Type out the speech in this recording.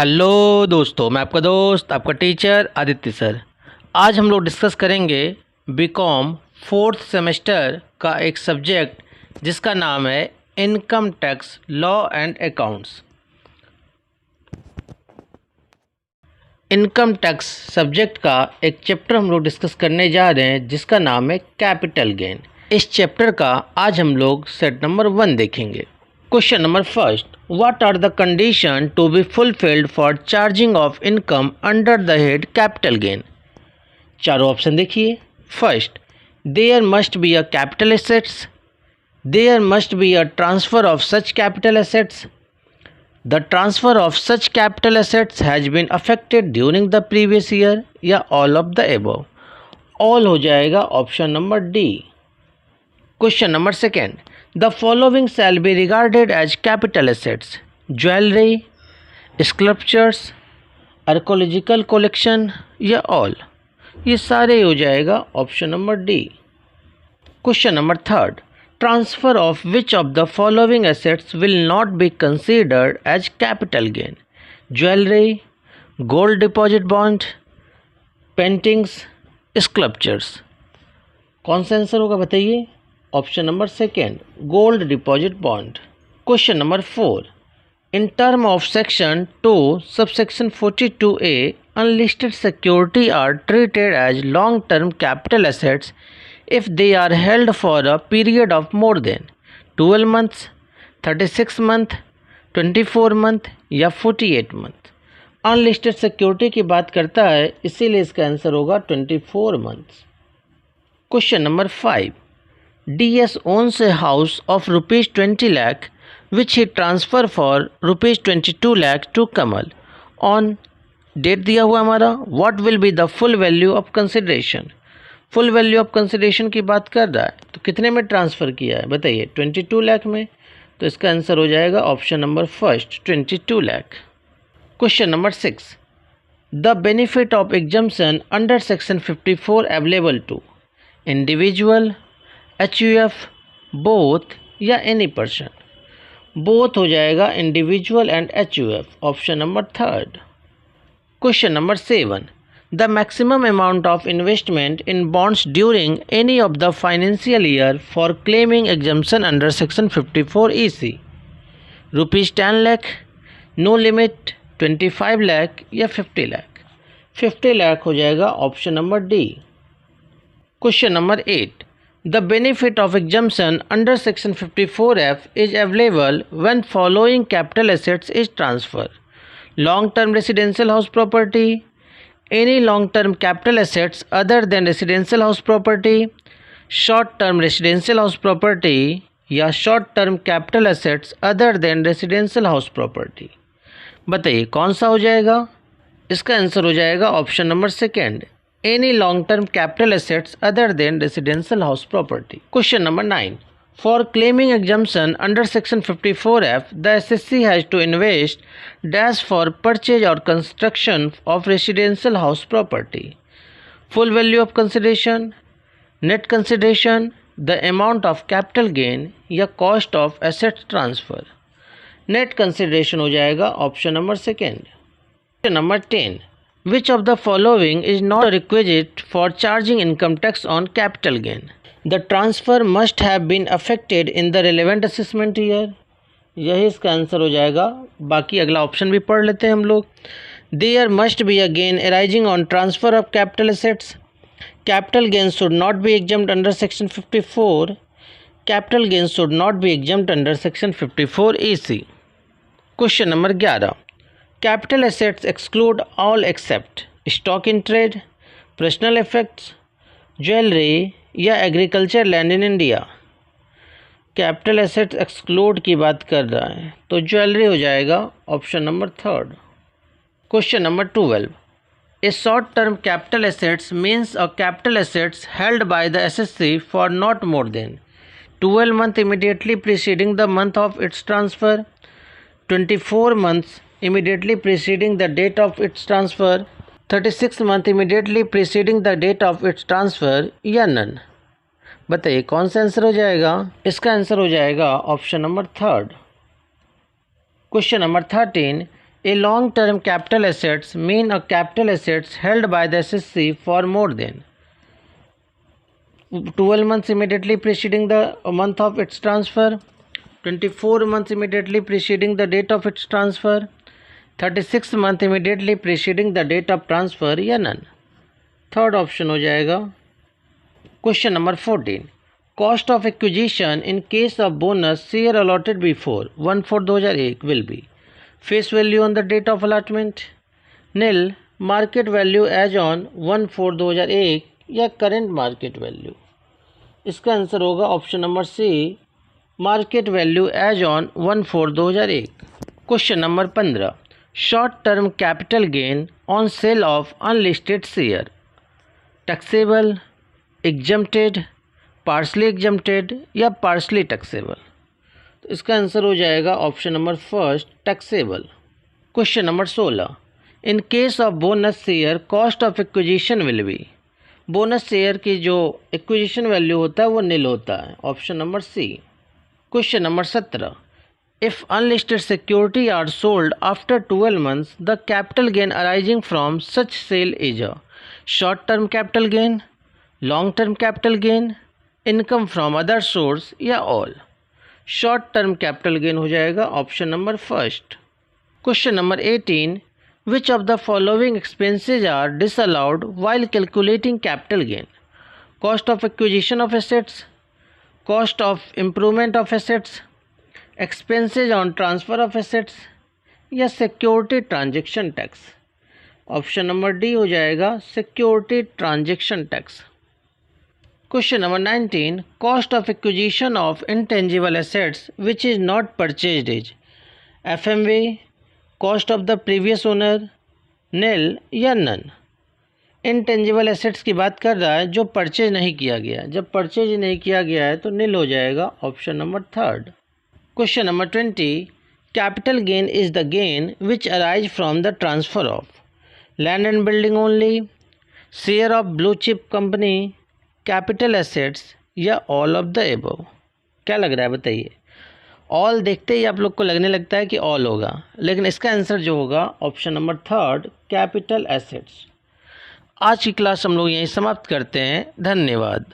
Hello दोस्तों, मैं आपका दोस्त आपका टीचर आदित्य सर। आज हम लोग डिस्कस करेंगे बीकॉम फोर्थ सेमेस्टर का एक सब्जेक्ट जिसका नाम है income tax law and accounts. Income tax subject का एक चैप्टर हम लोग डिस्कस करने जा रहे हैं जिसका नाम है कैपिटल गेन। इस चैप्टर का आज हम लोग सेट नंबर 1 देखेंगे। Question number first, what are the condition to be fulfilled for charging of income under the head capital gain? चारों ऑप्शन देखिए। First, there must be a capital assets, there must be a transfer of such capital assets, the transfer of such capital assets has been affected during the previous year, या all of the above। All हो जाएगा option number D. Question number second, the following shall be regarded as capital assets: jewellery, sculptures, archaeological collection या all. ये सारे हो जाएगा option number D. Question number third, transfer of which of the following assets will not be considered as capital gain: jewellery, gold deposit bond, paintings, sculptures. कौन सा answer होगा बताइए? Option number second, gold deposit bond. Question number 4, in term of section 2 subsection 42A, unlisted security are treated as long term capital assets if they are held for a period of more than 12 months, 36 month, 24 month या 48 month। Unlisted security की बात करता है, इसीलिए इसका answer होगा 24 months. Question number 5, DS owns a house of rupees 20 lakh which he transfer for rupees 22 lakh to Kamal on date दिया हुआ हमारा। what will be the full value of consideration? Full value of consideration की बात कर रहा है, तो कितने में ट्रांसफ़र किया है बताइए? 22 लाख में। तो इसका आंसर हो जाएगा option number first, 22 lakh. Question number 6, the benefit of exemption under section 54 available to individual, HUF, both या एनी पर्सन। बोथ हो जाएगा, individual and HUF, option number third. Question number 7, the maximum amount of investment in bonds during any of the financial year for claiming exemption under section 54 EC: rupees 10 lakh, no limit, 25 lakh या 50 लाख। 50 लाख हो जाएगा option number D. Question number 8, the benefit of exemption under section 54F is available when following capital assets is transferred: long-term residential house property, any long-term capital assets other than residential house property, short-term residential house property या short-term capital assets other than residential house property। बताइए कौन सा हो जाएगा? इसका answer हो जाएगा option number second, any long-term capital assets other than residential house property। Question number 9, for claiming exemption under section 54F, the SSC has to invest dash for purchase or construction of residential house property: full value of consideration, net consideration, the amount of capital gain या cost of asset transfer। net consideration हो जाएगा option number second. Question number 10, which of the following is not a requisite for charging income tax on capital gain? The transfer must have been affected in the relevant assessment year। यही इसका answer हो जाएगा। बाकी अगला option भी पढ़ लेते हैं हम लोग। There must be a gain arising on transfer of capital assets। Capital gains should not be exempt under section 54। Capital gains should not be exempt under section 54 EC। Question number 11, capital assets exclude all except stock in trade, personal effects, jewellery या agriculture land in India. Capital assets exclude की बात कर रहा है तो jewellery हो जाएगा option number third. Question number 12, a short term capital assets means a capital assets held by the SSC for not more than 12 months immediately preceding the month of its transfer, 24 months immediately preceding the date of its transfer, 36 month immediately preceding the date of its transfer या none. बताइए कौन सा answer हो जाएगा? इसका answer हो जाएगा option number third. Question number 13, A long-term capital assets mean a capital assets held by the SSC for more than 12 months immediately preceding the month of its transfer, 24 months immediately preceding the date of its transfer, 36 months immediately preceding the date of transfer या none। Third option हो जाएगा। Question number 14, cost of acquisition in case of bonus share allotted before 1/4/2001 will be face value on the date of allotment, nil, market value as on 1/4/2001 या current market value. इसका answer होगा option number C, market value as on 1/4/2001। Question number 15, short term capital gain on sale of unlisted share taxable, exempted, partially exempted या partially taxable. तो इसका answer हो जाएगा option number first, taxable. Question number 16, in case of bonus share cost of acquisition will be, bonus share की जो acquisition value होता है वो नील होता है, option number C. Question number 17, if unlisted security are sold after 12 months the capital gain arising from such sale is a short term capital gain, long term capital gain, income from other source या all. Short term capital gain हो जाएगा option number first. Question number 18, which of the following expenses are disallowed while calculating capital gain, cost of acquisition of assets, cost of improvement of assets, expenses on transfer of assets या security transaction tax. Option number D हो जाएगा security transaction tax. Question number 19, cost of acquisition of intangible assets which is not purchased is FMV, cost of the previous owner, nil या none. Intangible assets की बात कर रहा है जो purchase नहीं किया गया, जब परचेज नहीं किया गया है तो नील हो जाएगा option number third. Question number 20, capital gain is the gain which arise from the transfer of land and building only, share of blue chip company, capital assets या ऑल ऑफ द एबव। क्या लग रहा है बताइए? All देखते ही आप लोग को लगने लगता है कि ऑल होगा, लेकिन इसका आंसर जो होगा option number third, capital assets. आज की क्लास हम लोग यहीं समाप्त करते हैं। धन्यवाद।